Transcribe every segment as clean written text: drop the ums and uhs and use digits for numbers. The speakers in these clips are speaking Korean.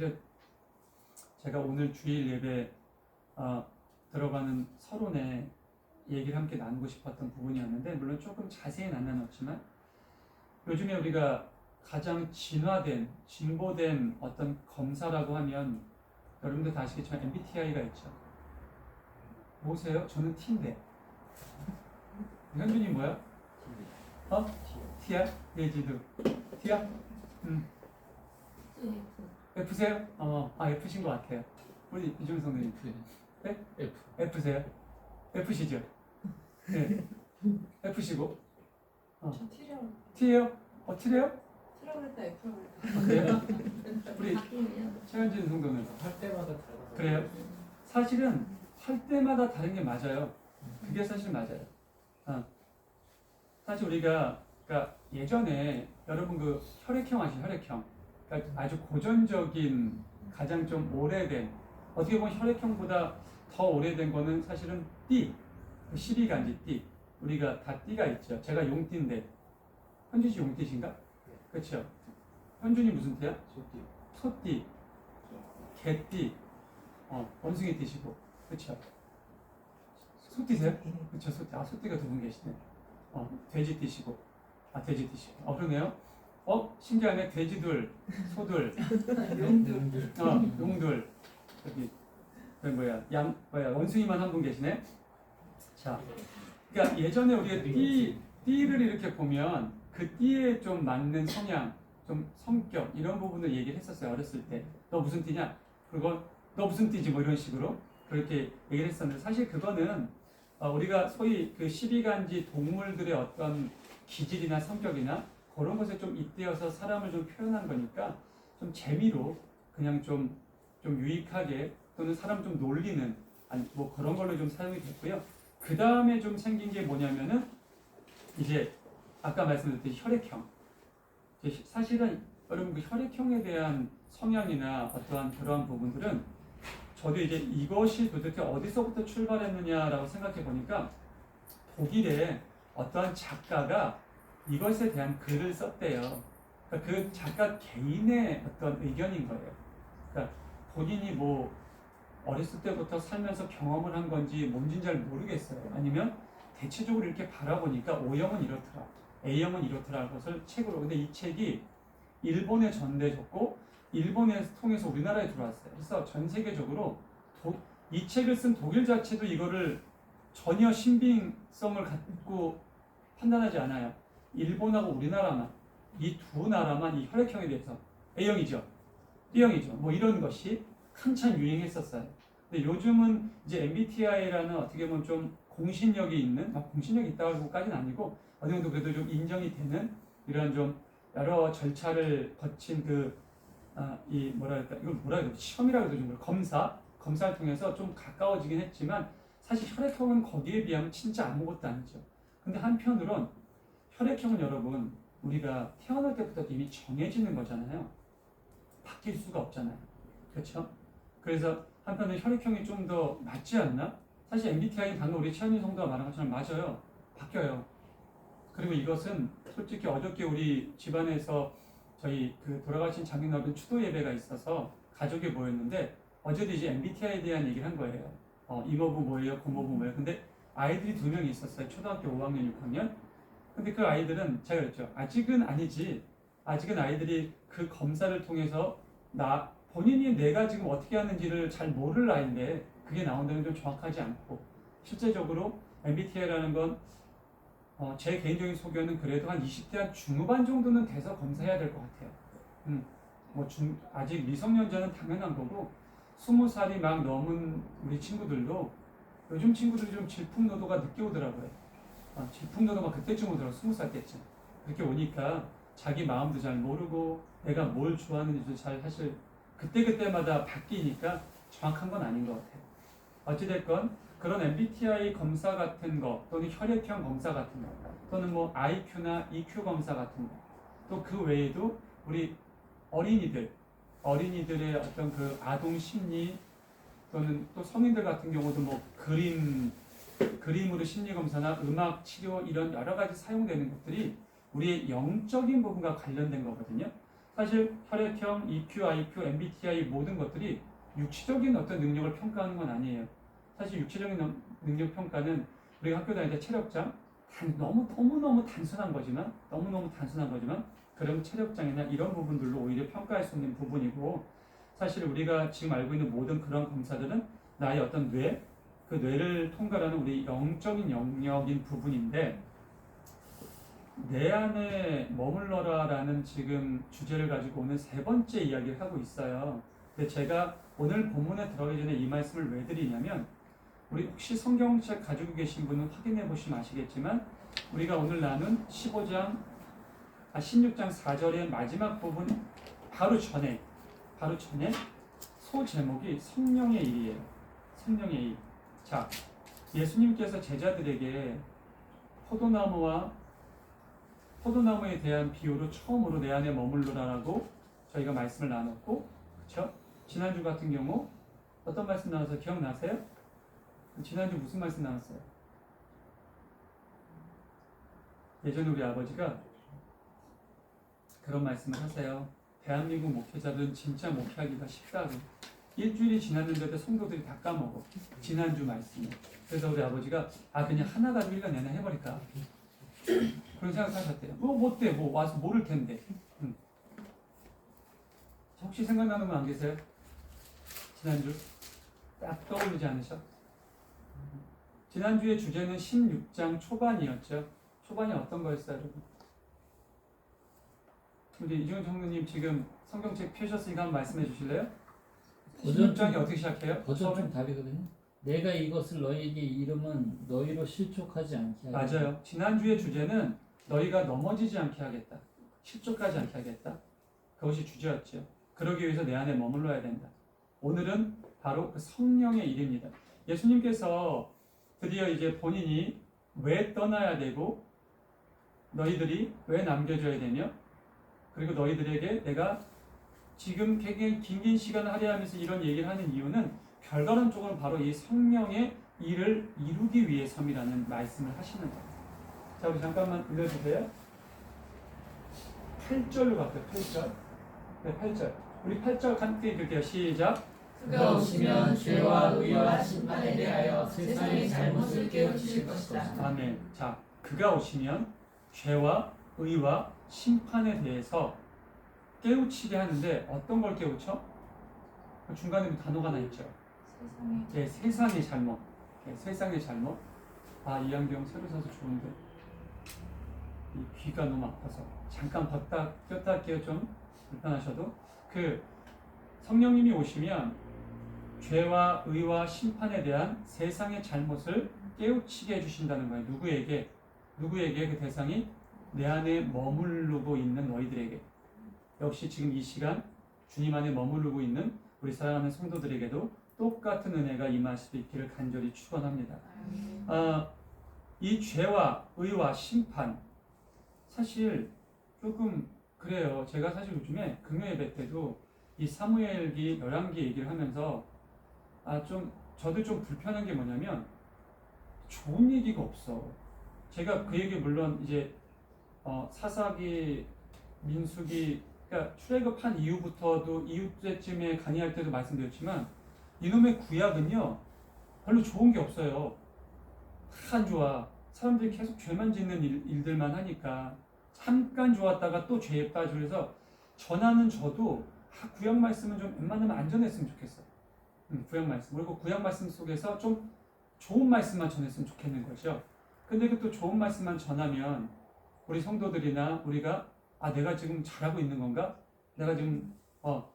사실은 제가 오늘 주일 예배 들어가는 서론에 얘기를 함께 나누고 싶었던 부분이었는데, 물론 조금 자세히는 안 나눴지만, 요즘에 우리가 가장 진화된, 진보된 어떤 검사라고 하면 여러분들 다 아시겠지만 MBTI가 있죠. 뭐세요? 저는 T인데. 현준이 뭐야? T야? 예지도 T야? F세요? F신 것 같아요. 우리 이종성 선생님 네? F세요? F시죠? 네. F시고. 저 T라고. T예요? T래요? T라고 했다 F라고 했다. 그래요? 우리 최현진 성도는 할 때마다 달라서. 그래요? 사실은 할 때마다 다른 게 맞아요. 그게 사실 맞아요. 사실 우리가 그러니까 예전에 여러분 그 혈액형 아시죠? 혈액형. 그러니까 아주 고전적인 가장 좀 오래된, 어떻게 보면 혈액형보다 더 오래된 거는 사실은 띠, 12간지 띠. 우리가 다 띠가 있죠. 제가 용띠인데 현준 씨 용띠신가? 그렇죠. 현준이 무슨 띠야? 소띠. 소띠, 개띠, 원숭이 띠시고, 그렇죠. 소띠세요? 그렇죠. 소띠. 소띠가 두 분 계시네. 돼지 띠시고, 돼지 띠시고. 그러네요. 신기하네. 돼지들, 소들, 용들, 여기 원숭이만 한 분 계시네. 자, 그러니까 예전에 우리가 띠를 이렇게 보면 그 띠에 좀 맞는 성향, 좀 성격 이런 부분을 얘기를 했었어요. 어렸을 때. 너 무슨 띠냐? 그리고 너 무슨 띠지? 뭐 이런 식으로 그렇게 얘기를 했었는데, 사실 그거는 우리가 소위 그 12간지 동물들의 어떤 기질이나 성격이나 그런 것에 좀 잇대어서 사람을 좀 표현한 거니까 좀 재미로 그냥 좀 유익하게 또는 사람 좀 놀리는 뭐 그런 걸로 좀 사용이 됐고요. 그 다음에 좀 생긴 게 뭐냐면은 이제 아까 말씀드렸듯이 혈액형. 사실은 여러분 그 혈액형에 대한 성향이나 어떠한 그러한 부분들은 저도 이제 이것이 도대체 어디서부터 출발했느냐라고 생각해 보니까 독일의 어떠한 작가가 이것에 대한 글을 썼대요. 그러니까 그 작가 개인의 어떤 의견인 거예요. 그러니까 본인이 뭐 어렸을 때부터 살면서 경험을 한 건지 뭔지는 잘 모르겠어요. 아니면 대체적으로 이렇게 바라보니까 O형은 이렇더라, A형은 이렇더라 것을 책으로. 근데 이 책이 일본에 전대졌고 일본에서 통해서 우리나라에 들어왔어요. 그래서 전 세계적으로 이 책을 쓴 독일 자체도 이거를 전혀 신빙성을 갖고 판단하지 않아요. 일본하고 우리나라만, 이 두 나라만 이 혈액형에 대해서 A형이죠, B형이죠, 뭐 이런 것이 한참 유행했었어요. 근데 요즘은 이제 MBTI라는 어떻게 보면 좀 공신력이 있는, 공신력이 있다고까지는 아니고 어느 정도 그래도 좀 인정이 되는 이런 좀 여러 절차를 거친 이걸 뭐라 해야 돼? 시험이라고 해도 좀 검사를 통해서 좀 가까워지긴 했지만 사실 혈액형은 거기에 비하면 진짜 아무것도 아니죠. 근데 한편으론 혈액형은 여러분 우리가 태어날 때부터 이미 정해지는 거잖아요. 바뀔 수가 없잖아요. 그렇죠? 그래서 한편으로 혈액형이 좀 더 맞지 않나? 사실 MBTI는 방금 우리 최현진 성도가 말한 것처럼 맞아요. 바뀌어요. 그리고 이것은 솔직히 어저께 우리 집안에서 저희 그 돌아가신 장인어른 추도 예배가 있어서 가족이 모였는데 어제도 이제 MBTI에 대한 얘기를 한 거예요. 이모부 뭐예요? 고모부 뭐예요? 근데 아이들이 2명이 있었어요. 초등학교 5학년, 6학년. 근데 그 아이들은 제가 그랬죠. 아직은 아니지. 아직은 아이들이 그 검사를 통해서 본인이 내가 지금 어떻게 하는지를 잘 모를 나이인데 그게 나온다는 좀 정확하지 않고, 실제적으로 MBTI라는 건 제 개인적인 소견은 그래도 한 20대 한 중후반 정도는 돼서 검사해야 될 것 같아요. 아직 미성년자는 당연한 거고 20살이 막 넘은 우리 친구들도 요즘 친구들이 좀 질풍노도가 늦게 오더라고요. 질풍노도가 그때쯤 오더라고요. 20살 때쯤. 그렇게 오니까 자기 마음도 잘 모르고 내가 뭘 좋아하는지도 잘 사실 그때그때마다 바뀌니까 정확한 건 아닌 것 같아요. 어찌됐건 그런 MBTI 검사 같은 거 또는 혈액형 검사 같은 거 또는 뭐 IQ나 EQ 검사 같은 거, 또 그 외에도 우리 어린이들의 어떤 그 아동 심리 또는 또 성인들 같은 경우도 뭐 그림으로 심리 검사나 음악 치료 이런 여러 가지 사용되는 것들이 우리의 영적인 부분과 관련된 거거든요. 사실 혈액형, EQ, IQ, MBTI 모든 것들이 육체적인 어떤 능력을 평가하는 건 아니에요. 사실 육체적인 능력 평가는 우리가 학교 다닐 때 체력장 너무너무 단순한 거지만 그런 체력장이나 이런 부분들로 오히려 평가할 수 있는 부분이고, 사실 우리가 지금 알고 있는 모든 그런 검사들은 나의 어떤 그 뇌를 통과하는 우리 영적인 영역인 부분인데, 내 안에 머물러라라는 지금 주제를 가지고 오늘 세 번째 이야기를 하고 있어요. 근데 제가 오늘 본문에 들어가기 전에 이 말씀을 왜 드리냐면, 우리 혹시 성경책 가지고 계신 분은 확인해 보시면 아시겠지만, 우리가 오늘 나눈 16장 4절의 마지막 부분 바로 전에 소 제목이 성령의 일이에요. 성령의 일. 자, 예수님께서 제자들에게 포도나무에 대한 비유로 처음으로 내 안에 머물러라라고 저희가 말씀을 나눴고, 그렇죠? 지난주 같은 경우 어떤 말씀 나와서 기억나세요? 지난주 무슨 말씀 나왔어요? 예전에 우리 아버지가 그런 말씀을 하세요. 대한민국 목회자들은 진짜 목회하기가 쉽다고. 일주일이 지났는데도 성도들이 다 까먹어. 지난주 말씀을. 그래서 우리 아버지가 그냥 하나 가지고 1년 내내 해버릴까. 그런 생각하셨대요. 못돼. 와서 모를 텐데. 혹시 생각나는 거 안 계세요? 지난주? 딱 떠오르지 않으셔? 지난주의 주제는 16장 초반이었죠. 초반이 어떤 거였어요, 여러분? 우리 이종현 총무님 지금 성경책 펴셨으니까 한번 말씀해 주실래요? 16장이 어떻게 시작해요? 버전 좀 다르거든요. 내가 이것을 너희에게 이름은 너희로 실족하지 않게 하겠다. 맞아요. 지난주의 주제는 너희가 넘어지지 않게 하겠다. 실족하지 않게 하겠다. 그것이 주제였죠. 그러기 위해서 내 안에 머물러야 된다. 오늘은 바로 그 성령의 일입니다. 예수님께서 드디어 이제 본인이 왜 떠나야 되고 너희들이 왜 남겨져야 되며, 그리고 너희들에게 내가 지금 굉장히 긴 시간을 할애하면서 이런 얘기를 하는 이유는 결과론적으로 바로 이 성령의 일을 이루기 위해서이라는 말씀을 하시는 거예요. 자, 우리 잠깐만 읽어주세요. 8절로 갈게요. 8절. 네, 8절. 우리 8절 함께 읽을게요. 시작. 그가 오시면 죄와 의와 심판에 대하여 세상의 잘못을 깨우치실 것이다. 아멘. 자, 그가 오시면 죄와 의와 심판에 대해서 깨우치게 하는데 어떤 걸 깨우쳐? 그 중간에 단어가 하나 있죠. 네, 세상의 잘못. 네, 세상의 잘못. 이 안경 새로 사서 좋은데 이 귀가 너무 아파서 잠깐 꼈다 할게요. 좀 불편하셔도. 그 성령님이 오시면 죄와 의와 심판에 대한 세상의 잘못을 깨우치게 해주신다는 거예요. 누구에게 그 대상이 내 안에 머무르고 있는 너희들에게. 역시 지금 이 시간 주님 안에 머무르고 있는 우리 사랑하는 성도들에게도 똑같은 은혜가 임할 수 있기를 간절히 축원합니다. 이 죄와 의와 심판, 사실 조금 그래요. 제가 사실 요즘에 금요예배 때도 이 사무엘기 열왕기 얘기를 하면서 저도 좀 불편한 게 뭐냐면 좋은 얘기가 없어. 제가 그 얘기 물론 이제 사사기, 민수기, 그러니까 출애굽한 이후부터도 이후때쯤에 강의할 때도 말씀드렸지만 이놈의 구약은요 별로 좋은 게 없어요. 다 안 좋아. 사람들이 계속 죄만 짓는 일들만 하니까 잠깐 좋았다가 또 죄에 빠지고, 그래서 전하는 저도 구약 말씀은 좀 웬만하면 안전했으면 좋겠어. 구약 말씀. 그리고 구약 말씀 속에서 좀 좋은 말씀만 전했으면 좋겠는 거죠. 근데 그 또 좋은 말씀만 전하면 우리 성도들이나 우리가 내가 지금 잘하고 있는 건가? 내가 지금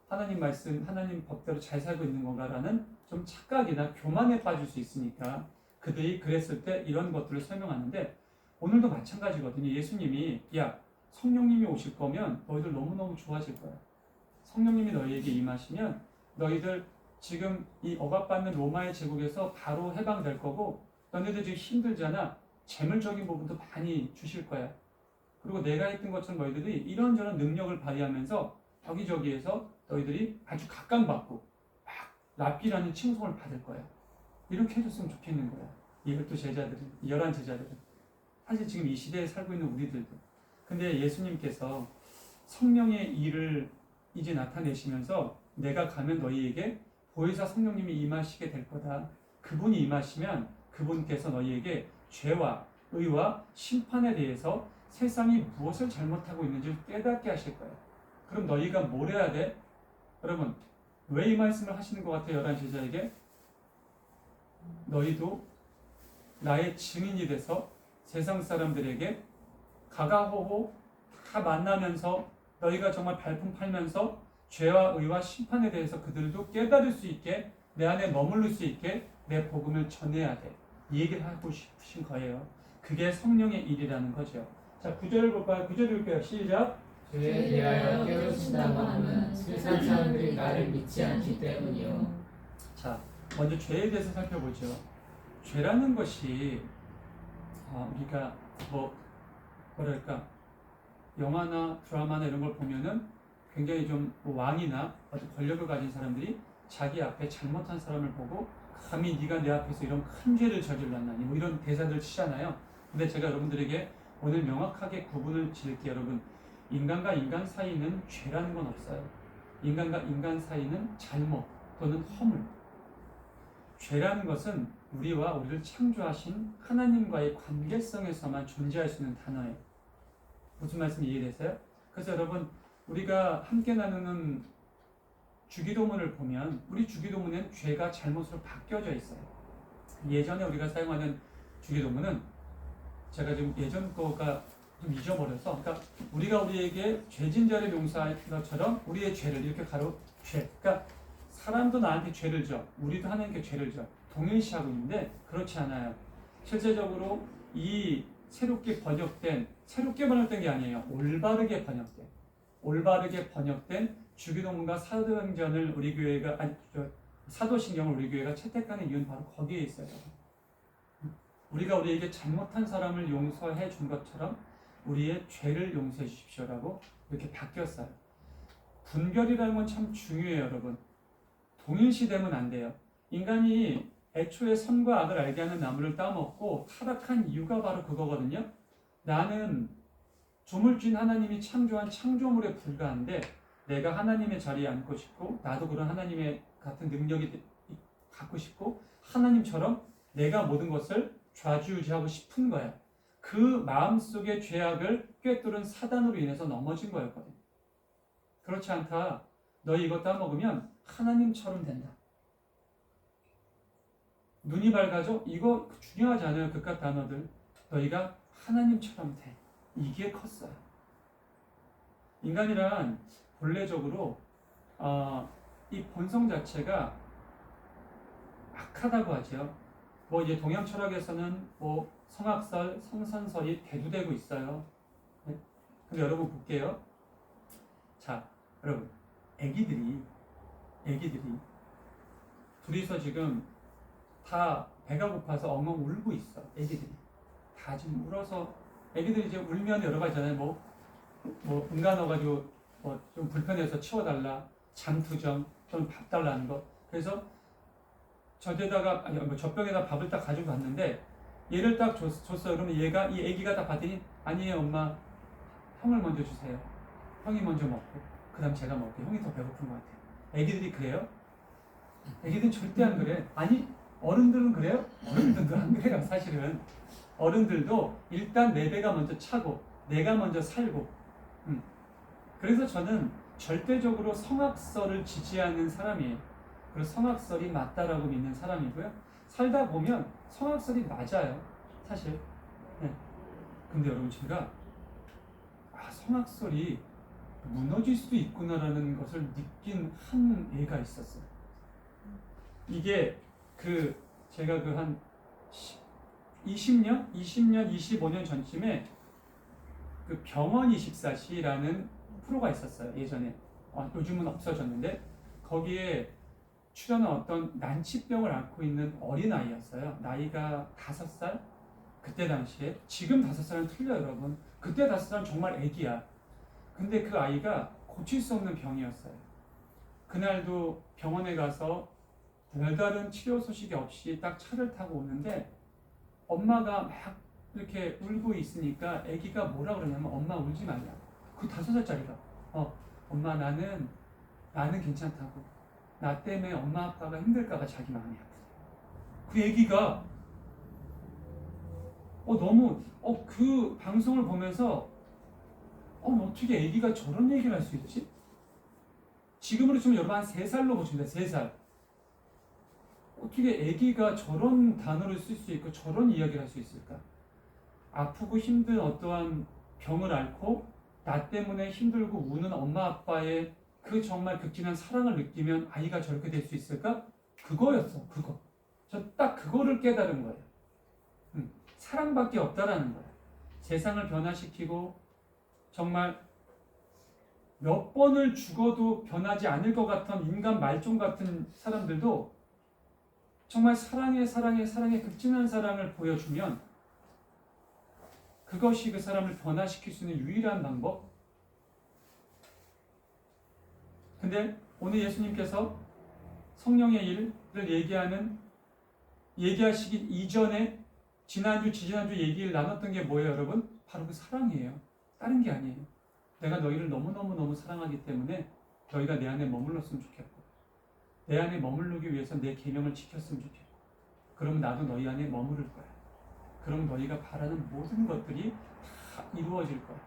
하나님 말씀, 하나님 법대로 잘 살고 있는 건가라는 좀 착각이나 교만에 빠질 수 있으니까 그들이 그랬을 때 이런 것들을 설명하는데, 오늘도 마찬가지거든요. 예수님이 성령님이 오실 거면 너희들 너무너무 좋아질 거야. 성령님이 너희에게 임하시면 너희들 지금 이 억압받는 로마의 제국에서 바로 해방될 거고, 너희들 지금 힘들잖아. 재물적인 부분도 많이 주실 거야. 그리고 내가 했던 것처럼 너희들이 이런저런 능력을 발휘하면서 여기저기에서 너희들이 아주 각광받고 막 랍비라는 칭송을 받을 거야. 이렇게 해줬으면 좋겠는 거야. 이 12제자들은, 이 11제자들은. 사실 지금 이 시대에 살고 있는 우리들도. 근데 예수님께서 성령의 일을 이제 나타내시면서 내가 가면 너희에게 보혜사 성령님이 임하시게 될 거다. 그분이 임하시면 그분께서 너희에게 죄와 의와 심판에 대해서 세상이 무엇을 잘못하고 있는지 깨닫게 하실 거예요. 그럼 너희가 뭘 해야 돼? 여러분, 왜 이 말씀을 하시는 것 같아요? 11제자에게 너희도 나의 증인이 돼서 세상 사람들에게 가가호호 다 만나면서 너희가 정말 발품 팔면서 죄와 의와 심판에 대해서 그들도 깨달을 수 있게 내 안에 머무를 수 있게 내 복음을 전해야 돼. 이 얘기를 하고 싶으신 거예요. 그게 성령의 일이라는 거죠. 자, 9절을 볼까요? 9절 읽을게요. 시작. 죄에 대하여 깨우친다고 하면 세상 사람들이 나를 믿지 않기 때문이요. 자, 먼저 죄에 대해서 살펴보죠. 죄라는 것이 우리가 뭐랄까 영화나 드라마나 이런 걸 보면은 굉장히 좀 왕이나 어떤 권력을 가진 사람들이 자기 앞에 잘못한 사람을 보고 감히 네가 내 앞에서 이런 큰 죄를 저질렀나니 뭐 이런 대사들 치잖아요. 근데 제가 여러분들에게 오늘 명확하게 구분을 지을게요. 여러분, 인간과 인간 사이는 죄라는 건 없어요. 인간과 인간 사이는 잘못 또는 허물. 죄라는 것은 우리와 우리를 창조하신 하나님과의 관계성에서만 존재할 수 있는 단어예요. 무슨 말씀 이해되세요? 그래서 여러분, 우리가 함께 나누는 주기도문을 보면 우리 주기도문엔 죄가 잘못으로 바뀌어져 있어요. 예전에 우리가 사용하는 주기도문은 제가 지금 예전 거가 좀 잊어버려서, 그러니까 우리가 우리에게 죄진 자를 용서할 것처럼 우리의 죄를 이렇게 가로 죄, 그러니까 사람도 나한테 죄를 져, 우리도 하나님께 죄를 져, 동일시하고 있는데 그렇지 않아요. 실제적으로 이 새롭게 번역된 게 아니에요. 올바르게 번역된 주기도문과 사도행전을 우리 교회가 사도신경을 우리 교회가 채택하는 이유는 바로 거기에 있어요. 우리가 우리에게 잘못한 사람을 용서해 준 것처럼 우리의 죄를 용서해 주십시오라고 이렇게 바뀌었어요. 분별이라는 건 참 중요해요, 여러분. 동일시되면 안 돼요. 인간이 애초에 선과 악을 알게 하는 나무를 따먹고 타락한 이유가 바로 그거거든요. 나는 조물주인 하나님이 창조한 창조물에 불과한데 내가 하나님의 자리에 앉고 싶고 나도 그런 하나님의 같은 능력이 갖고 싶고 하나님처럼 내가 모든 것을 좌지우지하고 싶은 거야. 그 마음속의 죄악을 꿰뚫은 사단으로 인해서 넘어진 거였거든. 그렇지 않다. 너희 이거 따먹으면 하나님처럼 된다. 눈이 밝아져? 이거 중요하지 않아요. 그깟 단어들. 너희가 하나님처럼 돼. 이게 컸어요. 인간이란 본래적으로 이 본성 자체가 악하다고 하죠. 뭐 이제 동양 철학에서는 뭐 성악설, 성선설이 대두되고 있어요. 네? 근데 여러분 볼게요. 자, 여러분, 애기들이 둘이서 지금 다 배가 고파서 엉엉 울고 있어. 애기들이 다 지금 울어서 애기들이 이제 울면 여러 가지잖아요. 뭐 응가 넣어가지고 뭐 좀 불편해서 치워달라, 잠투정 또는 밥 달라는 거. 그래서 저에다가 젖병에다 밥을 딱 가지고 갔는데 얘를 딱 줬어요. 그러면 얘가 이 애기가 딱 봤더니 아니에요 엄마, 형을 먼저 주세요. 형이 먼저 먹고 그다음 제가 먹고 형이 더 배고픈 것 같아요. 애기들이 그래요? 애기들은 절대 안 그래. 아니 어른들은 그래요? 어른들도 안 그래요. 사실은 어른들도 일단 내 배가 먼저 차고 내가 먼저 살고. 그래서 저는 절대적으로 성악설을 지지하는 사람이에요. 그리고 성악설이 맞다라고 믿는 사람이고요. 살다 보면 성악설이 맞아요. 사실. 네. 근데 여러분 제가 성악설이 무너질 수도 있구나라는 것을 느낀 한 예가 있었어요. 이게 제가 한 20년, 25년 전쯤에 그 병원 24시라는 프로가 있었어요. 예전에. 요즘은 없어졌는데 거기에 출연한 어떤 난치병을 앓고 있는 어린아이였어요. 나이가 5살? 그때 당시에. 지금 5살은 틀려요, 여러분. 그때 5살은 정말 애기야. 근데 그 아이가 고칠 수 없는 병이었어요. 그날도 병원에 가서 별다른 치료 소식이 없이 딱 차를 타고 오는데 엄마가 막 이렇게 울고 있으니까 애기가 뭐라 그러냐면 엄마 울지 말라. 그 5살짜리가 엄마 나는 괜찮다고. 나 때문에 엄마 아빠가 힘들까봐 자기 마음이 아프대. 그 얘기가 너무 그 방송을 보면서 어떻게 애기가 저런 얘기를 할 수 있지? 지금으로 치면 여러분 한 3살로 보시면 돼요. 3살. 어떻게 애기가 저런 단어를 쓸 수 있고 저런 이야기를 할 수 있을까? 아프고 힘든 어떠한 병을 앓고 나 때문에 힘들고 우는 엄마 아빠의 그 정말 극진한 사랑을 느끼면 아이가 저렇게 될 수 있을까? 그거였어. 그거. 저 딱 그거를 깨달은 거예요. 사랑밖에 없다라는 거예요. 세상을 변화시키고 정말 몇 번을 죽어도 변하지 않을 것 같은 인간 말종 같은 사람들도 정말 사랑의 극진한 사랑을 보여주면 그것이 그 사람을 변화시킬 수 있는 유일한 방법. 근데 오늘 예수님께서 성령의 일을 얘기하시기 이전에 지난주 얘기를 나눴던 게 뭐예요, 여러분? 바로 그 사랑이에요. 다른 게 아니에요. 내가 너희를 너무너무 사랑하기 때문에 너희가 내 안에 머물렀으면 좋겠고 내 안에 머무르기 위해서 내 계명을 지켰으면 좋겠고 그러면 나도 너희 안에 머무를 거야. 그럼 너희가 바라는 모든 것들이 다 이루어질 거야.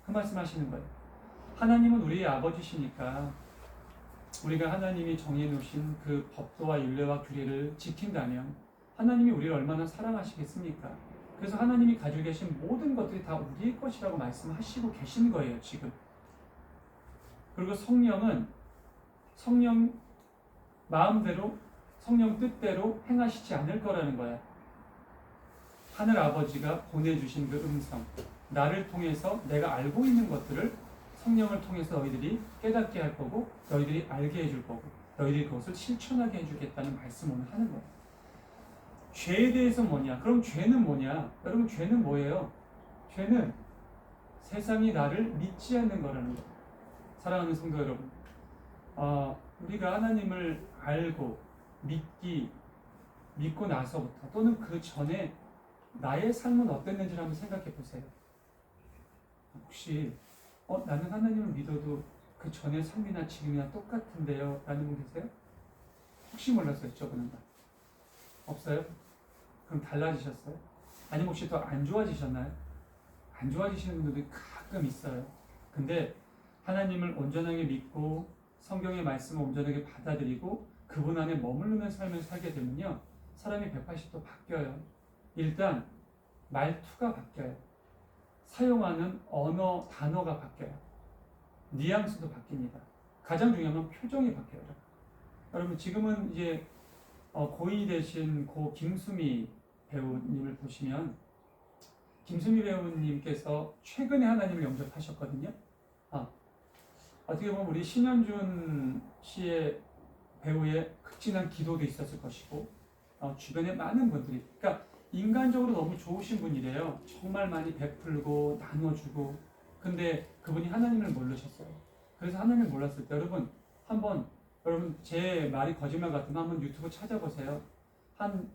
그 말씀 하시는 거예요. 하나님은 우리의 아버지시니까 우리가 하나님이 정해 놓으신 그 법도와 율례와 규례를 지킨다면 하나님이 우리를 얼마나 사랑하시겠습니까? 그래서 하나님이 가지고 계신 모든 것들이 다 우리의 것이라고 말씀하시고 계신 거예요, 지금. 그리고 성령은 성령 마음대로, 성령 뜻대로 행하시지 않을 거라는 거야. 하늘 아버지가 보내주신 그 음성, 나를 통해서 내가 알고 있는 것들을 성령을 통해서 너희들이 깨닫게 할 거고, 너희들이 알게 해줄 거고, 너희들이 그것을 실천하게 해주겠다는 말씀을 하는 거예요. 죄에 대해서 뭐냐? 그럼 죄는 뭐냐? 여러분, 죄는 뭐예요? 죄는 세상이 나를 믿지 않는 거라는 거예요. 사랑하는 성도 여러분, 우리가 하나님을 알고 믿고 나서부터 또는 그 전에 나의 삶은 어땠는지를 한번 생각해 보세요. 혹시 나는 하나님을 믿어도 그 전의 삶이나 지금이나 똑같은데요? 라는 분 계세요? 혹시 몰라서 여쭤보는 거 없어요? 그럼 달라지셨어요? 아니면 혹시 더 안 좋아지셨나요? 안 좋아지시는 분들이 가끔 있어요. 근데 하나님을 온전하게 믿고 성경의 말씀을 온전하게 받아들이고 그분 안에 머무르는 삶을 살게 되면요, 사람이 180도 바뀌어요. 일단 말투가 바뀌어요. 사용하는 언어, 단어가 바뀌어요. 뉘앙스도 바뀝니다. 가장 중요한 건 표정이 바뀌어요. 여러분, 지금은 이제 고인이 되신 고 김수미 배우님을 보시면, 김수미 배우님께서 최근에 하나님을 영접하셨거든요. 어떻게 보면 우리 신현준 씨의 배우의 극진한 기도도 있었을 것이고, 주변에 많은 분들이, 그러니까 인간적으로 너무 좋으신 분이래요. 정말 많이 베풀고 나눠주고. 근데 그분이 하나님을 모르셨어요. 그래서 하나님을 몰랐을 때, 여러분 제 말이 거짓말 같으면 한번 유튜브 찾아보세요. 한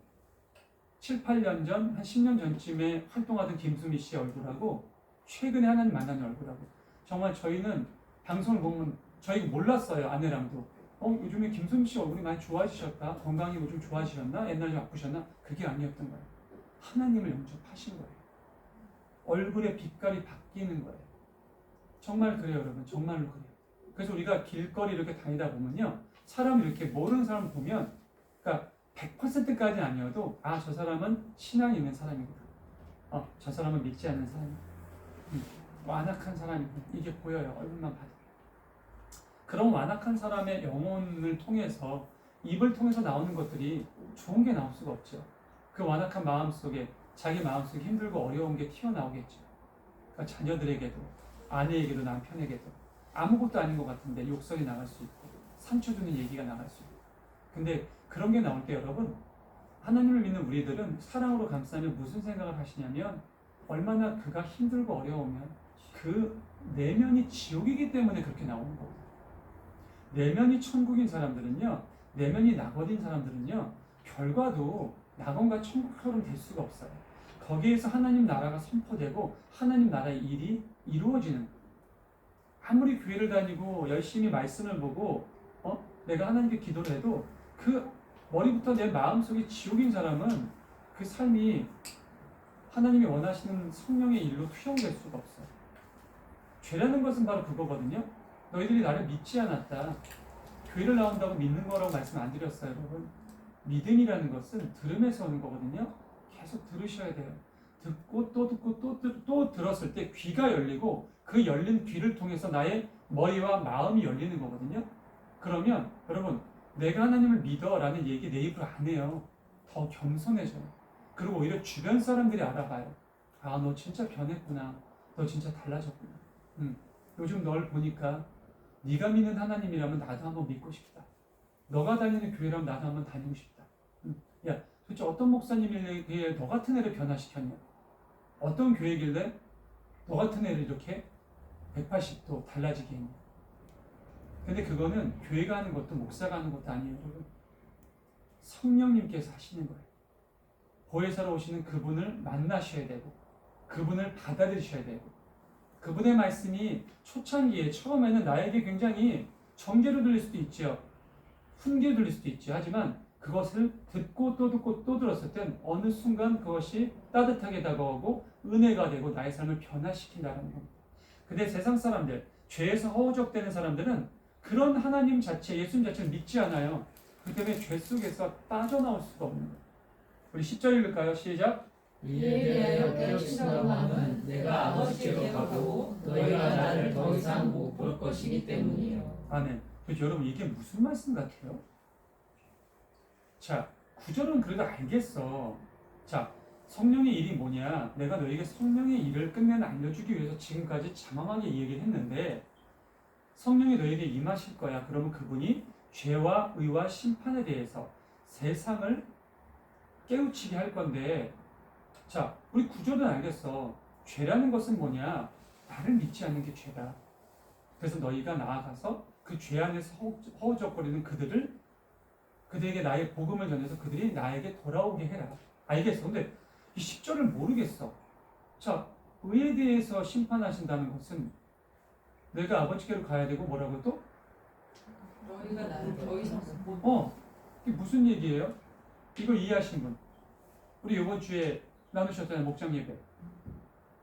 7, 8년 전, 한 10년 전쯤에 활동하던 김수미 씨의 얼굴하고 최근에 하나님 만나는 얼굴하고, 정말 저희는 방송을 보면 저희가 몰랐어요. 아내랑도 요즘에 김수미 씨 얼굴이 많이 좋아지셨다, 건강이 좀 좋아지셨나, 옛날에 좀 아프셨나. 그게 아니었던 거예요. 하나님을 영접하신 거예요. 얼굴의 빛깔이 바뀌는 거예요. 정말 그래요, 여러분. 정말로 그래요. 그래서 우리가 길거리 이렇게 다니다 보면요, 사람 이렇게 모르는 사람 보면, 그러니까 100%까지는 아니어도 저 사람은 신앙이 있는 사람이구나, 저 사람은 믿지 않는 사람이구나, 완악한 사람이구나, 이게 보여요. 얼굴만 봐도. 그런 완악한 사람의 영혼을 통해서, 입을 통해서 나오는 것들이 좋은 게 나올 수가 없죠. 그 완악한 마음 속에, 자기 마음 속에 힘들고 어려운 게 튀어나오겠죠. 그러니까 자녀들에게도, 아내에게도, 남편에게도 아무것도 아닌 것 같은데 욕설이 나갈 수 있고, 상처 주는 얘기가 나갈 수 있고. 근데 그런 게 나올 때, 여러분, 하나님을 믿는 우리들은 사랑으로 감싸면 무슨 생각을 하시냐면, 얼마나 그가 힘들고 어려우면 그 내면이 지옥이기 때문에 그렇게 나오는 거거든요. 내면이 천국인 사람들은요, 내면이 낙원인 사람들은요, 결과도 낙원과 천국처럼 될 수가 없어요. 거기에서 하나님 나라가 선포되고 하나님 나라의 일이 이루어지는 거예요. 아무리 교회를 다니고 열심히 말씀을 보고 내가 하나님께 기도를 해도 그 머리부터 내 마음속에 지옥인 사람은 그 삶이 하나님이 원하시는 성령의 일로 투영될 수가 없어요. 죄라는 것은 바로 그거거든요. 너희들이 나를 믿지 않았다. 교회를 나온다고 믿는 거라고 말씀 안 드렸어요, 여러분. 믿음이라는 것은 들음에서 오는 거거든요. 계속 들으셔야 돼요. 듣고 또 듣고 또 들었을 때 귀가 열리고 그 열린 귀를 통해서 나의 머리와 마음이 열리는 거거든요. 그러면 여러분 내가 하나님을 믿어 라는 얘기 내 입으로 안 해요. 더 겸손해져요. 그리고 오히려 주변 사람들이 알아봐요. 아, 너 진짜 변했구나. 너 진짜 달라졌구나. 요즘 널 보니까 네가 믿는 하나님이라면 나도 한번 믿고 싶다. 너가 다니는 교회라면 나도 한번 다니고 싶다. 야, 도대체 어떤 목사님이길래 너 같은 애를 변화시켰냐? 어떤 교회길래 너 같은 애를 이렇게 180도 달라지게 했냐? 근데 그거는 교회가 하는 것도 목사가 하는 것도 아니에요, 여러분. 성령님께서 하시는 거예요. 보혜사로 오시는 그분을 만나셔야 되고 그분을 받아들이셔야 되고 그분의 말씀이 초창기에 처음에는 나에게 굉장히 정죄로 들릴 수도 있죠. 훈계로 들릴 수도 있죠. 하지만 그것을 듣고 또 듣고 또 들었을 땐 어느 순간 그것이 따뜻하게 다가오고 은혜가 되고 나의 삶을 변화시킨다는 겁니다. 근데 세상 사람들, 죄에서 허우적대는 사람들은 그런 하나님 자체, 예수님 자체를 믿지 않아요. 그렇기 때문에 죄 속에서 빠져나올 수가 없는 거예요. 우리 10절 읽을까요? 시작! 이에 대하여 깨우친다고 함은 내가 아버지께로 가고 너희가 나를 더 이상 못 볼 것이기 때문이에요. 아멘. 그래서 여러분 이게 무슨 말씀 같아요? 자, 9절은 그래도 알겠어. 자, 성령의 일이 뭐냐? 내가 너에게 성령의 일을 끝내는 알려주기 위해서 지금까지 장황하게 얘기를 했는데 성령이 너에게 임하실 거야. 그러면 그분이 죄와 의와 심판에 대해서 세상을 깨우치게 할 건데 자, 우리 9절은 알겠어. 죄라는 것은 뭐냐? 나를 믿지 않는 게 죄다. 그래서 너희가 나아가서 그 죄 안에서 허우적거리는 그들에게 나의 복음을 전해서 그들이 나에게 돌아오게 해라. 알겠어. 근데 이 10절을 모르겠어. 자, 의에 대해서 심판하신다는 것은 내가 아버지께로 가야 되고 뭐라고 또? 너희가 나를 더 이상 못 이게 무슨 얘기예요? 이거 이해하신 분? 우리 이번 주에 나누셨잖아요. 목장 예배.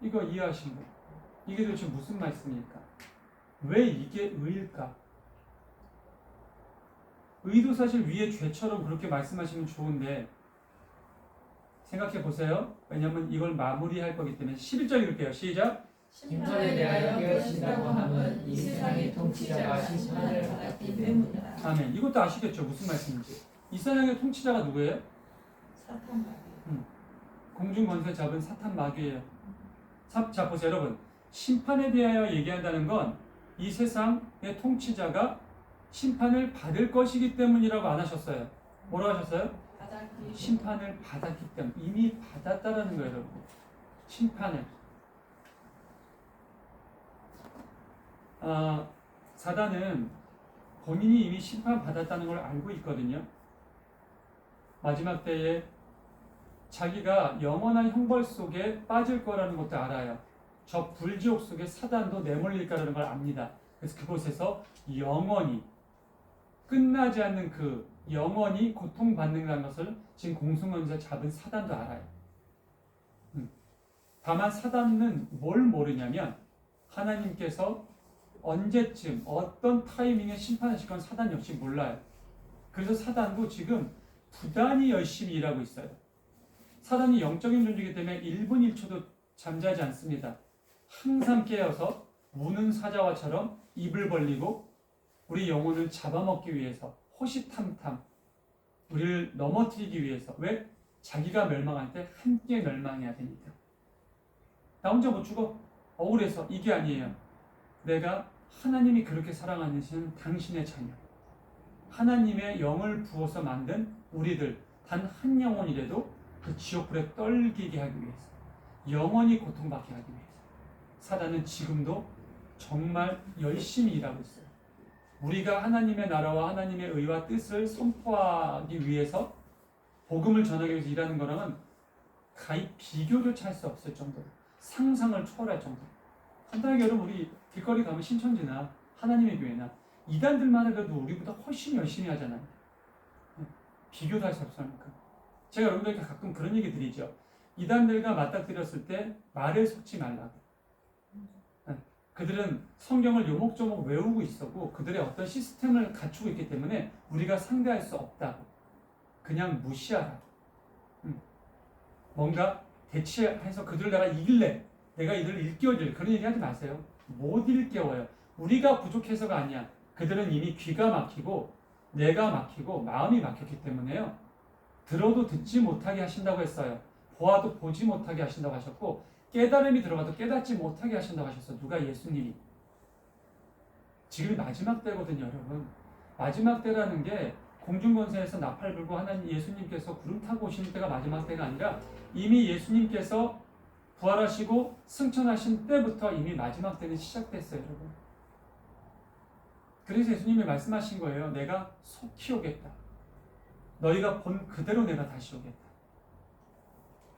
이거 이해하신 분? 이게 도대체 무슨 말씀일까? 왜 이게 의일까? 의도 사실 위에 죄처럼 그렇게 말씀하시면 좋은데 생각해 보세요. 왜냐하면 이걸 마무리할 거기 때문에 11절 읽을게요. 시작! 심판에 대하여 깨우친다고 함은 이 세상의 통치자가 심판을 받았기 때문이다. 아멘. 이것도 아시겠죠? 무슨 말씀인지. 이 세상의 통치자가 누구예요? 사탄 말이에요. 공중 권세 잡은 사탄 마귀예요. 자 보세요 여러분. 심판에 대하여 얘기한다는 건 이 세상의 통치자가 심판을 받을 것이기 때문이라고 안 하셨어요. 뭐라고 하셨어요? 바닥이 심판을 받았기 때문에. 이미 받았다라는 거예요 여러분. 심판을. 사단은 본인이 이미 심판받았다는 걸 알고 있거든요. 마지막 때에 자기가 영원한 형벌 속에 빠질 거라는 것도 알아요. 저 불지옥 속에 사단도 내몰릴 거라는 걸 압니다. 그래서 그곳에서 영원히 끝나지 않는 그 영원히 고통받는다는 것을 지금 공승원자 잡은 사단도 알아요. 다만 사단은 뭘 모르냐면 하나님께서 언제쯤 어떤 타이밍에 심판하실 건 사단 역시 몰라요. 그래서 사단도 지금 부단히 열심히 일하고 있어요. 사단이 영적인 존재이기 때문에 1분 1초도 잠자지 않습니다. 항상 깨어서 우는 사자와처럼 입을 벌리고 우리 영혼을 잡아먹기 위해서 호시탐탐 우리를 넘어뜨리기 위해서. 왜? 자기가 멸망할 때 함께 멸망해야 되니까. 나 혼자 못 죽어? 억울해서. 이게 아니에요. 내가 하나님이 그렇게 사랑하는 당신의 자녀, 하나님의 영을 부어서 만든 우리들 단 한 영혼이라도 그 지옥불에 떨기게 하기 위해서, 영원히 고통받게 하기 위해서 사단은 지금도 정말 열심히 일하고 있어요. 우리가 하나님의 나라와 하나님의 의와 뜻을 선포하기 위해서 복음을 전하기 위해서 일하는 거랑은 가히 비교조차 할 수 없을 정도로 상상을 초월할 정도로. 간단하게 여러분 우리 길거리 가면 신천지나 하나님의 교회나 이단들만 해도 우리보다 훨씬 열심히 하잖아요. 비교도 할 수 없으니까. 제가 여러분들께 가끔 그런 얘기 드리죠. 이단들과 맞닥뜨렸을 때 말을 섞지 말라고. 그들은 성경을 요목조목 외우고 있었고 그들의 어떤 시스템을 갖추고 있기 때문에 우리가 상대할 수 없다고. 그냥 무시하라. 뭔가 대치해서 그들을 내가 이길래, 내가 이들을 일깨워줄 그런 얘기 하지 마세요. 못 일깨워요. 우리가 부족해서가 아니야. 그들은 이미 귀가 막히고 뇌가 막히고 마음이 막혔기 때문에요. 들어도 듣지 못하게 하신다고 했어요. 보아도 보지 못하게 하신다고 하셨고 깨달음이 들어가도 깨닫지 못하게 하신다고 하셨어요. 누가? 예수님이. 지금이 마지막 때거든요, 여러분. 마지막 때라는 게 공중권세에서 나팔 불고 하나님 예수님께서 구름 타고 오시는 때가 마지막 때가 아니라 이미 예수님께서 부활하시고 승천하신 때부터 이미 마지막 때는 시작됐어요, 여러분. 그래서 예수님이 말씀하신 거예요. 내가 속히 오겠다. 너희가 본 그대로 내가 다시 오겠다.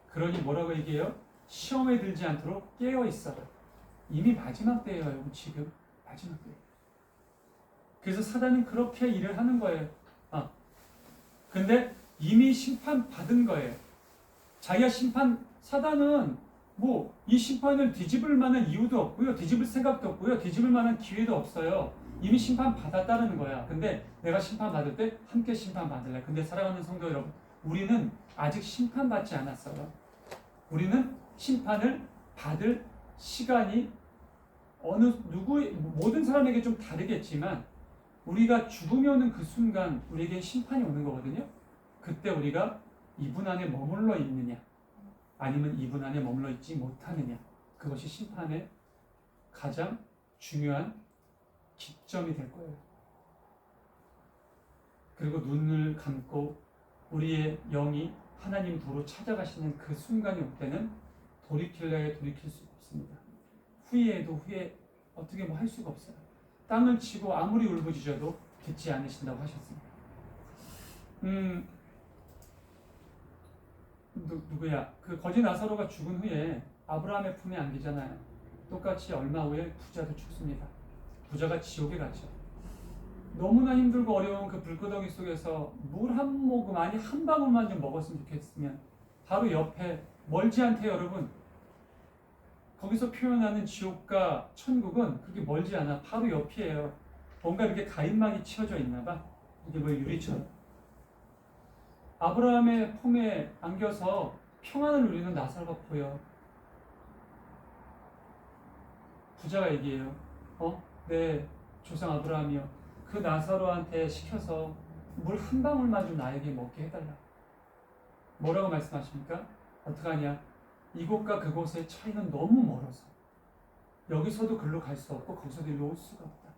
그러니 뭐라고 얘기해요? 시험에 들지 않도록 깨어 있어라. 이미 마지막 때예요, 여러분. 지금 마지막 때예요. 그래서 사단은 그렇게 일을 하는 거예요. 근데 이미 심판 받은 거예요. 자기가 사단은 뭐 이 심판을 뒤집을 만한 이유도 없고요. 뒤집을 생각도 없고요. 뒤집을 만한 기회도 없어요. 이미 심판 받았다는 거야. 근데 내가 심판 받을 때 함께 심판 받을래. 근데 사랑하는 성도 여러분, 우리는 아직 심판 받지 않았어요. 우리는 심판을 받을 시간이 모든 사람에게 좀 다르겠지만 우리가 죽음이 오는 그 순간 우리에게 심판이 오는 거거든요. 그때 우리가 이분 안에 머물러 있느냐 아니면 이분 안에 머물러 있지 못하느냐, 그것이 심판의 가장 중요한 기점이 될 거예요. 그리고 눈을 감고 우리의 영이 하나님 도로 찾아가시는 그 순간이 올 때는 돌이킬 수가 없습니다. 후회해도 어떻게 뭐 할 수가 없어요. 땅을 치고 아무리 울부짖어도 듣지 않으신다고 하셨습니다. 누구야? 그 거지 나사로가 죽은 후에 아브라함의 품에 안기잖아요. 똑같이 얼마 후에 부자도 죽습니다. 부자가 지옥에 가죠. 너무나 힘들고 어려운 그 불구덩이 속에서 물 한 모금, 아니 한 방울만 좀 먹었으면 좋겠으면 바로 옆에 멀지 않대 여러분. 거기서 표현하는 지옥과 천국은 그렇게 멀지 않아. 바로 옆이에요. 뭔가 이렇게 가인막이 치어져 있나 봐. 이게 뭐 유리처럼. 아브라함의 품에 안겨서 평안을 누리는 나사로가 보여. 부자가 얘기해요. 내 조상 아브라함이요. 그 나사로한테 시켜서 물 한 방울만 좀 나에게 먹게 해달라. 뭐라고 말씀하십니까? 어떡하냐? 이곳과 그곳의 차이는 너무 멀어서 여기서도 글로 갈 수 없고 거기서도 일로 올 수가 없다.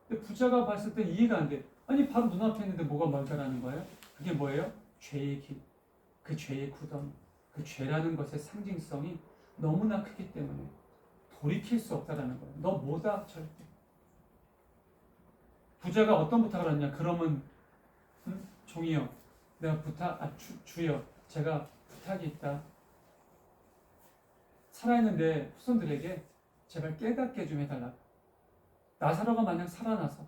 근데 부자가 봤을 때 이해가 안 돼. 아니 바로 눈앞에 있는데 뭐가 멀다라는 거예요? 그게 뭐예요? 죄의 길, 그 죄의 구덩이, 그 죄라는 것의 상징성이 너무나 크기 때문에 돌이킬 수 없다라는 거예요. 너 뭐다 절대. 부자가 어떤 부탁을 하냐? 그러면 종이요, 내가 주여, 제가 부탁이 있다. 살아있는데 후손들에게 제발 깨닫게 좀 해달라. 나사로가 만약 살아나서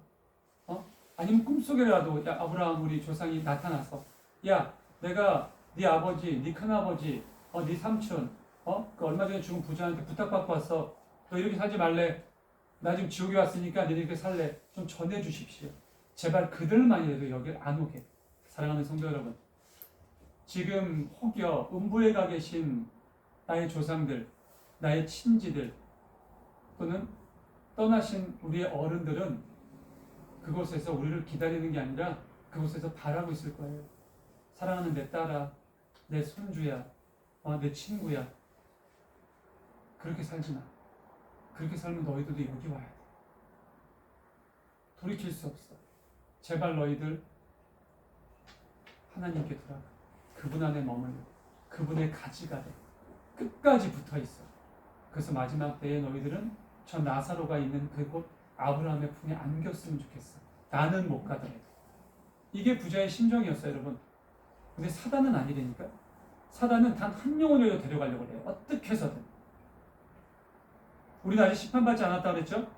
아니면 꿈속에라도 아브라함 우리 조상이 나타나서 야, 내가 네 아버지, 네 큰아버지, 네 삼촌, 그 얼마 전에 죽은 부자한테 부탁받고 왔어. 너 이렇게 살지 말래. 나 지금 지옥에 왔으니까 너네 이렇게 살래. 좀 전해주십시오. 제발 그들만이라도 여길 안 오게. 사랑하는 성도 여러분, 지금 혹여 음부에 가 계신 나의 조상들, 나의 친지들 또는 떠나신 우리의 어른들은 그곳에서 우리를 기다리는 게 아니라 그곳에서 바라고 있을 거예요. 사랑하는 내 딸아, 내 손주야, 내 친구야, 그렇게 살지 마. 그렇게 살면 너희들도 여기 와야 돼. 돌이킬 수 없어. 제발 너희들 하나님께 돌아가. 그분 안에 머물러. 그분의 가지가 돼. 끝까지 붙어 있어. 그래서 마지막 때에 너희들은 저 나사로가 있는 그곳 아브라함의 품에 안겼으면 좋겠어. 나는 못 가더라도. 이게 부자의 심정이었어요, 여러분. 근데 사단은 아니라니까. 사단은 단 한 영혼이라도 데려가려고 해요. 어떻게 해서든. 우리는 아직 심판받지 않았다고 그랬죠?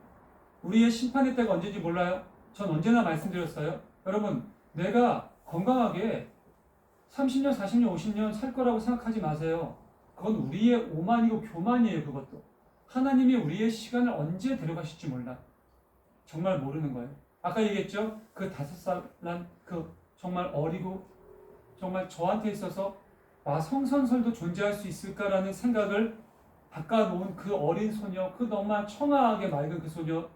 우리의 심판의 때가 언제인지 몰라요? 전 언제나 말씀드렸어요. 여러분, 내가 건강하게 30년, 40년, 50년 살 거라고 생각하지 마세요. 그건 우리의 오만이고 교만이에요. 그것도. 하나님이 우리의 시간을 언제 데려가실지 몰라. 정말 모르는 거예요. 아까 얘기했죠? 그 5살 그 정말 어리고 정말 저한테 있어서 성선설도 존재할 수 있을까라는 생각을 바꿔놓은 그 어린 소녀, 그 너무나 청아하게 맑은 그 소녀,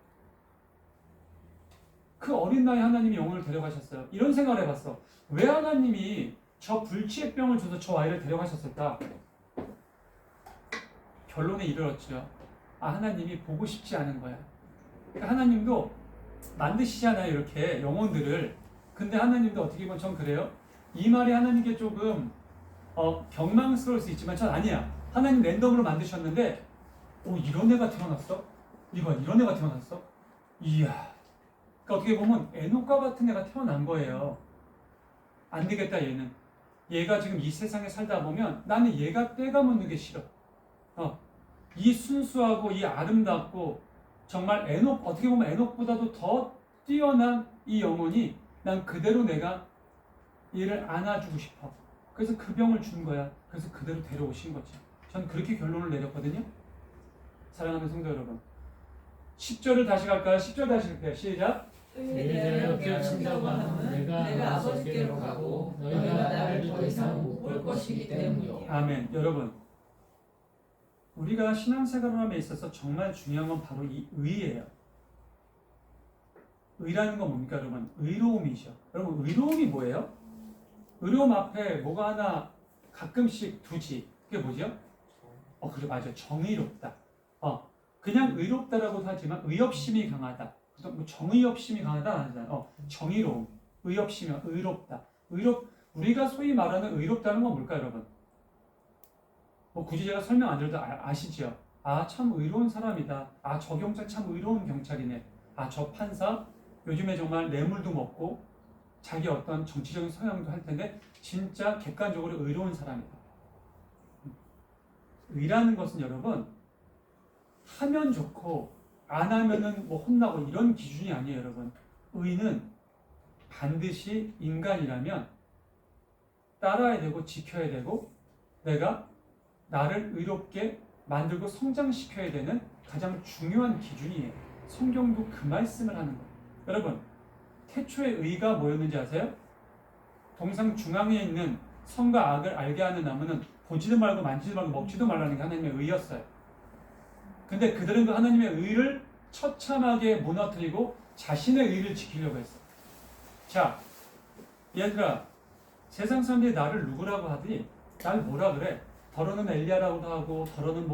그 어린 나이 하나님이 영혼을 데려가셨어요. 이런 생각을 해봤어. 왜 하나님이 저 불치의 병을 줘서 저 아이를 데려가셨을까? 결론에 이르렀죠. 하나님이 보고 싶지 않은 거야. 그러니까 하나님도 만드시잖아요, 이렇게 영혼들을. 근데 하나님도 어떻게 보면 전 그래요. 이 말이 하나님께 조금 경망스러울 수 있지만 전 아니야. 하나님 랜덤으로 만드셨는데 이런 애가 태어났어? 이런 애가 태어났어? 이야. 그러니까 어떻게 보면 에녹과 같은 애가 태어난 거예요. 안 되겠다 얘는. 얘가 지금 이 세상에 살다 보면 나는 얘가 때가 묻는 게 싫어. 이 순수하고 이 아름답고 정말 어떻게 보면 에녹보다도 더 뛰어난 이 영혼이 난 그대로 내가 얘를 안아주고 싶어. 그래서 그 병을 준 거야. 그래서 그대로 데려오신 거지. 전 그렇게 결론을 내렸거든요. 사랑하는 성도 여러분. 10절을 다시 갈까요? 10절 다시 갈게요. 시작. 의에 대하여 깨우친다고 하면 내가 아버지께로 가고 너희가 나를 더 이상 못 볼 것이기 때문이요. 아멘. 여러분, 우리가 신앙생활함에 있어서 정말 중요한 건 바로 이 의예요. 의라는 건 뭡니까, 여러분? 의로움이죠. 여러분, 의로움이 뭐예요? 의로움 앞에 뭐가 하나 가끔씩 두지. 그게 뭐죠? 그래, 맞아요. 정의롭다. 그냥 의롭다라고도 하지만 의협심이 강하다. 뭐 정의협심이 강하다 하잖아요. 정의로움, 의협심이 의롭다. 우리가 소위 말하는 의롭다는 건 뭘까요, 여러분? 뭐 굳이 제가 설명 안 드려도 아시죠? 참 의로운 사람이다. 저 경찰 참 의로운 경찰이네. 저 판사 요즘에 정말 뇌물도 먹고 자기 어떤 정치적인 성향도 할 텐데 진짜 객관적으로 의로운 사람이다. 의라는 것은 여러분 하면 좋고 안 하면은 뭐 혼나고 이런 기준이 아니에요, 여러분. 의는 반드시 인간이라면 따라야 되고 지켜야 되고 내가 나를 의롭게 만들고 성장시켜야 되는 가장 중요한 기준이에요. 성경도 그 말씀을 하는 거예요. 여러분, 태초의 의가 뭐였는지 아세요? 동상 중앙에 있는 선과 악을 알게 하는 나무는 보지도 말고 만지도 말고 먹지도 말라는 게 하나님의 의였어요. 근데 그들은 그 하나님의 의를 처참하게 무너뜨리고 자신의 의를 지키려고 했어요. 자, 얘들아, 세상 사람들이 나를 누구라고 하더니 날 뭐라 그래? 더러는 엘리야라고도 하고 더러는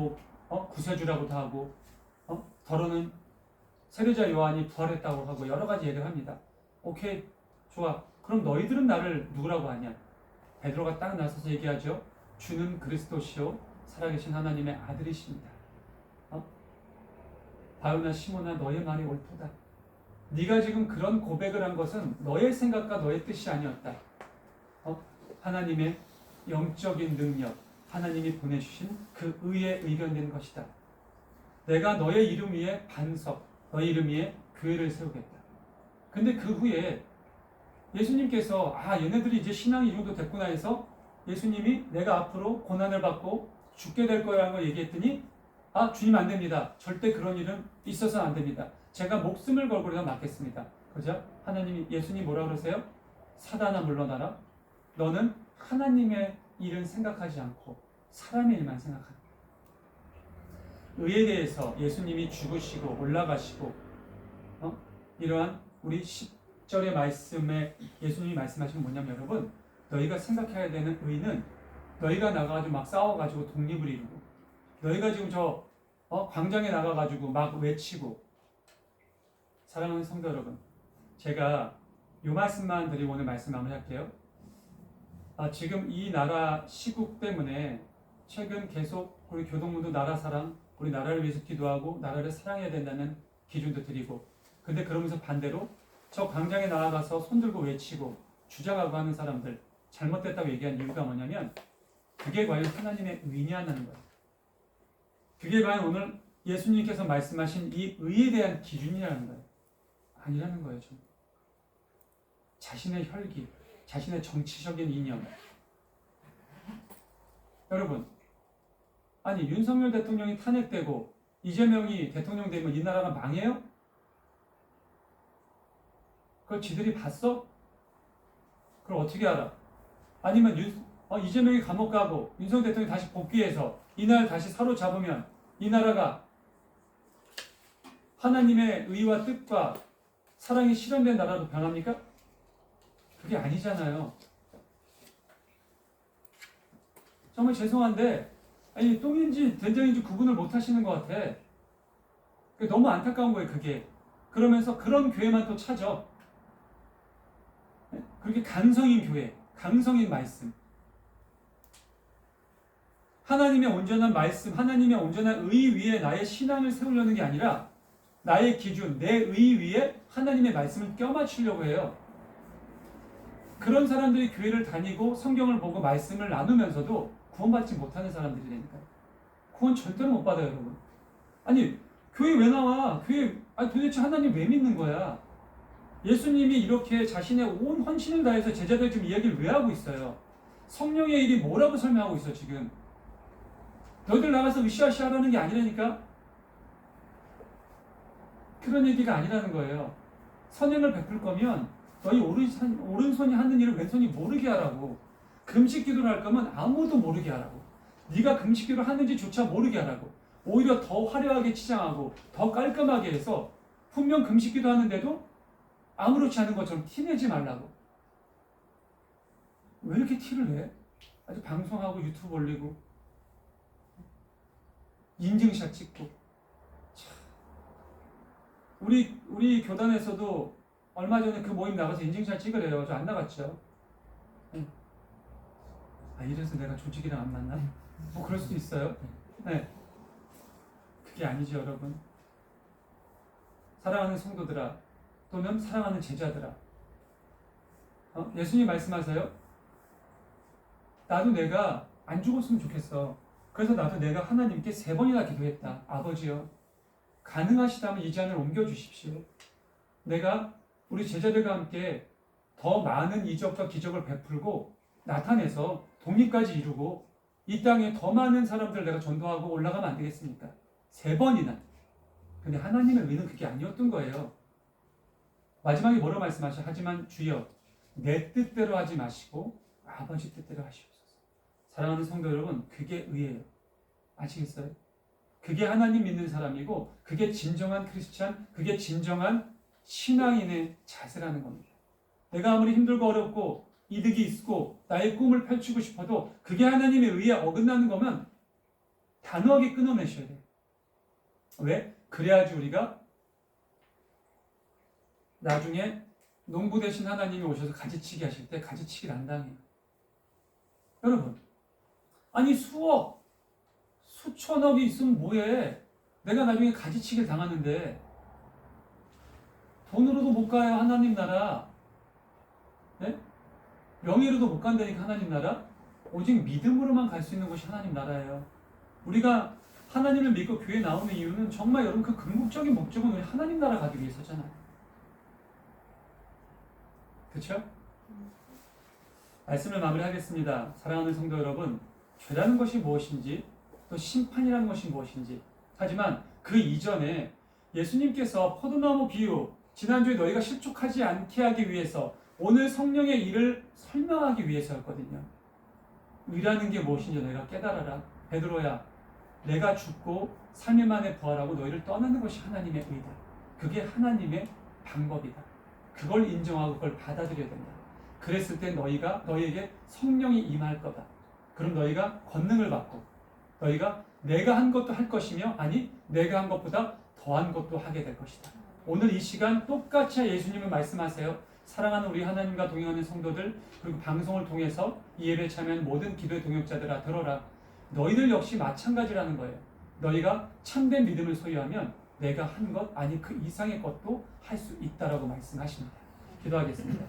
구세주라고도 하고 더러는 세례자 요한이 부활했다고 하고 여러 가지 얘기를 합니다. 오케이, 좋아. 그럼 너희들은 나를 누구라고 하냐? 베드로가 딱 나서서 얘기하죠. 주는 그리스도시요 살아계신 하나님의 아들이십니다. 바요나 시몬아, 너의 말이 옳도다. 네가 지금 그런 고백을 한 것은 너의 생각과 너의 뜻이 아니었다. 하나님의 영적인 능력, 하나님이 보내주신 그 의에 의견된 것이다. 내가 너의 이름 위에 반석, 너의 이름 위에 교회를 세우겠다. 근데 그 후에 예수님께서 얘네들이 이제 신앙이 이 정도 됐구나 해서 예수님이 내가 앞으로 고난을 받고 죽게 될 거라는 걸 얘기했더니 주님 안 됩니다. 절대 그런 일은 있어서는 안 됩니다. 제가 목숨을 걸고 내가 맡겠습니다. 그죠? 예수님 뭐라 그러세요? 사단아 물러나라. 너는 하나님의 일은 생각하지 않고 사람의 일만 생각한다. 의에 대해서 예수님이 죽으시고 올라가시고 이러한 우리 10절의 말씀에 예수님이 말씀하신 건 뭐냐면 여러분, 너희가 생각해야 되는 의는 너희가 나가가지고 막 싸워가지고 독립을 이루고 너희가 지금 광장에 나가가지고 막 외치고. 사랑하는 성도 여러분, 제가 이 말씀만 드리고 오늘 말씀 마무리할게요. 지금 이 나라 시국 때문에 최근 계속 우리 교동문도 나라 사랑, 우리 나라를 위해서 기도하고 나라를 사랑해야 된다는 기준도 드리고, 근데 그러면서 반대로 저 광장에 나아가서 손들고 외치고 주장하고 하는 사람들 잘못됐다고 얘기한 이유가 뭐냐면 그게 과연 하나님의 의냐는 거예요. 그게 과연 오늘 예수님께서 말씀하신 이 의에 대한 기준이라는 거예요. 아니라는 거예요. 좀. 자신의 혈기, 자신의 정치적인 이념. 여러분, 아니 윤석열 대통령이 탄핵되고 이재명이 대통령 되면 이 나라가 망해요? 그걸 지들이 봤어? 그걸 어떻게 알아? 아니면 이재명이 감옥 가고 윤석열 대통령이 다시 복귀해서 이 나라를 다시 사로잡으면 이 나라가 하나님의 의와 뜻과 사랑이 실현된 나라로 변합니까? 그게 아니잖아요. 정말 죄송한데 아니 똥인지 된장인지 구분을 못 하시는 것 같아. 너무 안타까운 거예요. 그게. 그러면서 그런 교회만 또 찾아. 그렇게 강성인 교회, 강성인 말씀. 하나님의 온전한 말씀, 하나님의 온전한 의 위에 나의 신앙을 세우려는 게 아니라 나의 기준, 내 의 위에 하나님의 말씀을 껴맞추려고 해요. 그런 사람들이 교회를 다니고 성경을 보고 말씀을 나누면서도 구원받지 못하는 사람들이라니까요. 구원 절대로 못 받아요, 여러분. 아니, 교회 왜 나와? 도대체 하나님 왜 믿는 거야? 예수님이 이렇게 자신의 온 헌신을 다해서 제자들 지금 이야기를 왜 하고 있어요? 성령의 일이 뭐라고 설명하고 있어, 지금? 너희들 나가서 으쌰으쌰 하라는 게 아니라니까? 그런 얘기가 아니라는 거예요. 선행을 베풀 거면 너희 오른손이 하는 일을 왼손이 모르게 하라고. 금식 기도를 할 거면 아무도 모르게 하라고. 네가 금식 기도를 하는지조차 모르게 하라고. 오히려 더 화려하게 치장하고 더 깔끔하게 해서 분명 금식 기도 하는데도 아무렇지 않은 것처럼 티내지 말라고. 왜 이렇게 티를 내? 아주 방송하고 유튜브 올리고 인증샷 찍고. 참. 우리 교단에서도 얼마 전에 그 모임 나가서 인증샷 찍으래요. 저 안 나갔죠. 이래서 내가 조직이랑 안 만나? 뭐 그럴 수도 있어요. 네. 그게 아니죠, 여러분. 사랑하는 성도들아, 또는 사랑하는 제자들아. 예수님 말씀하세요. 나도 내가 안 죽었으면 좋겠어. 그래서 나도 내가 하나님께 3번이나 기도했다. 아버지요, 가능하시다면 이 잔을 옮겨주십시오. 내가 우리 제자들과 함께 더 많은 이적과 기적을 베풀고 나타내서 독립까지 이루고 이 땅에 더 많은 사람들을 내가 전도하고 올라가면 안 되겠습니까? 3번이나. 근데 하나님의 의는 그게 아니었던 거예요. 마지막에 뭐라고 말씀하셔? 하지만 주여, 내 뜻대로 하지 마시고 아버지 뜻대로 하시옵소서. 사랑하는 성도 여러분, 그게 의예요. 아시겠어요? 그게 하나님 믿는 사람이고 그게 진정한 크리스찬, 그게 진정한 신앙인의 자세라는 겁니다. 내가 아무리 힘들고 어렵고 이득이 있고 나의 꿈을 펼치고 싶어도 그게 하나님의 의에 어긋나는 거면 단호하게 끊어내셔야 돼요. 왜? 그래야지 우리가 나중에 농부 대신 하나님이 오셔서 가지치기 하실 때 가지치기를 안 당해요. 여러분, 아니 수억, 수천억이 있으면 뭐해? 내가 나중에 가지치기를 당하는데 돈으로도 못 가요, 하나님 나라. 네? 명예로도 못 간다니까, 하나님 나라. 오직 믿음으로만 갈 수 있는 곳이 하나님 나라예요. 우리가 하나님을 믿고 교회에 나오는 이유는 정말 여러분 그 궁극적인 목적은 우리 하나님 나라 가기 위해서잖아요. 그렇죠? 말씀을 마무리하겠습니다. 사랑하는 성도 여러분, 죄라는 것이 무엇인지 또 심판이라는 것이 무엇인지, 하지만 그 이전에 예수님께서 포도나무 비유, 지난주에 너희가 실족하지 않게 하기 위해서 오늘 성령의 일을 설명하기 위해서였거든요. 의라는 게 무엇인지 너희가 깨달아라. 베드로야, 내가 죽고 3일 만에 부활하고 너희를 떠나는 것이 하나님의 의다. 그게 하나님의 방법이다. 그걸 인정하고 그걸 받아들여야 된다. 그랬을 때 너희에게 성령이 임할 거다. 그럼 너희가 권능을 받고 너희가 내가 한 것도 할 것이며, 아니 내가 한 것보다 더한 것도 하게 될 것이다. 오늘 이 시간 똑같이 예수님은 말씀하세요. 사랑하는 우리 하나님과 동행하는 성도들, 그리고 방송을 통해서 이 예배에 참여하는 모든 기도의 동역자들아, 들어라. 너희들 역시 마찬가지라는 거예요. 너희가 참된 믿음을 소유하면 내가 한 것, 아니 그 이상의 것도 할 수 있다라고 말씀하십니다. 기도하겠습니다.